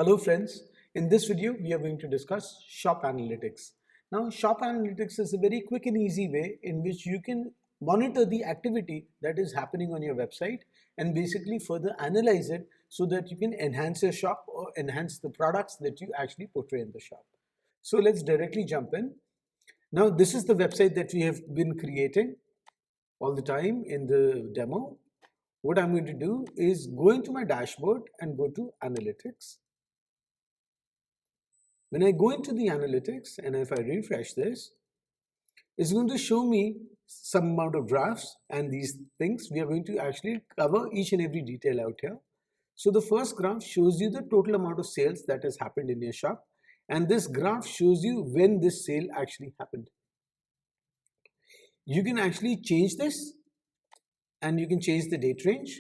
Hello friends, in this video we are going to discuss shop analytics. Now shop analytics is a very quick and easy way in which you can monitor the activity that is happening on your website and basically further analyze it so that you can enhance your shop or enhance the products that you actually portray in the shop. So let's directly jump in. Now this is the website that we have been creating all the time in the demo. What I'm going to do is go into my dashboard and go to analytics. When I go into the analytics and if I refresh this, it's going to show me some amount of graphs and these things. We are going to actually cover each and every detail out here. So the first graph shows you the total amount of sales that has happened in your shop, and this graph shows you when this sale actually happened. You can actually change this and you can change the date range,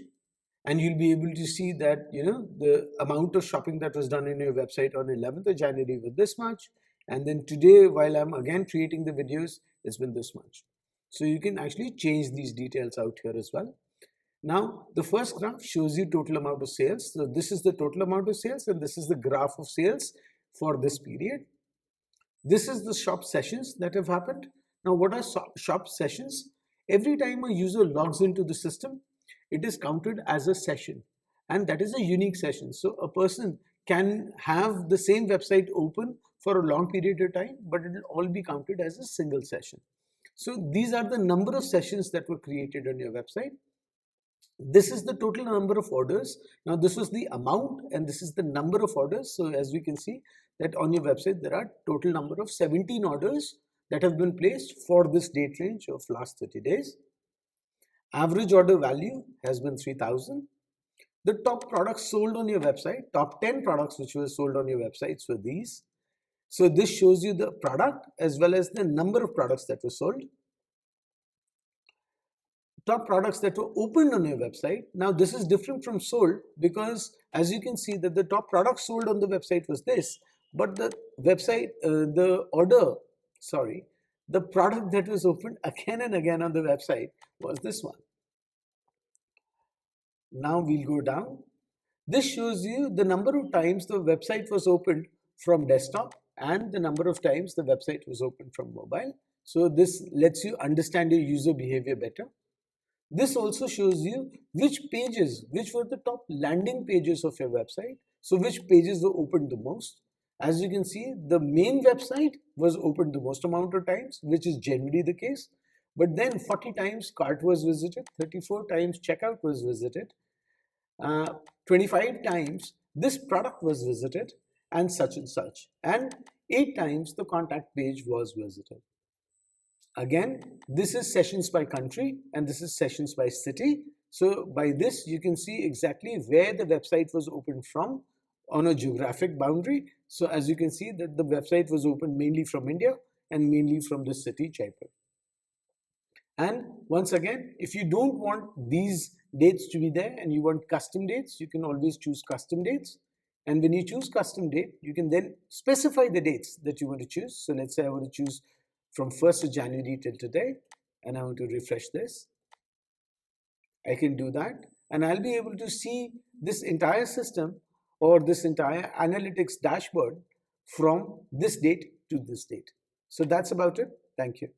and you'll be able to see that the amount of shopping that was done in your website on 11th of January was this much, and then today while I'm again creating the videos it's been this much. So you can actually change these details out here as well. Now the first graph shows you total amount of sales. So this is the total amount of sales and this is the graph of sales for this period. This is the shop sessions that have happened. Now what are shop sessions? Every time a user logs into the system, it is counted as a session, and that is a unique session. So a person can have the same website open for a long period of time, but it will all be counted as a single session. So these are the number of sessions that were created on your website. This is the total number of orders. Now this was the amount and this is the number of orders. So as we can see that on your website there are total number of 17 orders that have been placed for this date range of last 30 days. Average order value has been 3,000. The top products sold on your website, top 10 products which were sold on your websites were these. So this shows you the product as well as the number of products that were sold. Top products that were opened on your website. Now this is different from sold because as you can see that the top product sold on the website was this, but the website, the product that was opened again and again on the website was this one. Now we'll go down. This shows you the number of times the website was opened from desktop and the number of times the website was opened from mobile. So this lets you understand your user behavior better. This also shows you which were the top landing pages of your website. So which pages were opened the most. As you can see, the main website was opened the most amount of times, which is generally the case. But then 40 times cart was visited, 34 times checkout was visited, 25 times this product was visited, and such, and 8 times the contact page was visited. Again, this is sessions by country and this is sessions by city. So by this you can see exactly where the website was opened from on a geographic boundary. So as you can see that the website was opened mainly from India and mainly from the city Jaipur. And once again, if you don't want these dates to be there and you want custom dates, you can always choose custom dates. And when you choose custom date, you can then specify the dates that you want to choose. So let's say I want to choose from 1st of January till today, and I want to refresh this. I can do that, and I'll be able to see this entire system or this entire analytics dashboard from this date to this date. So that's about it. Thank you.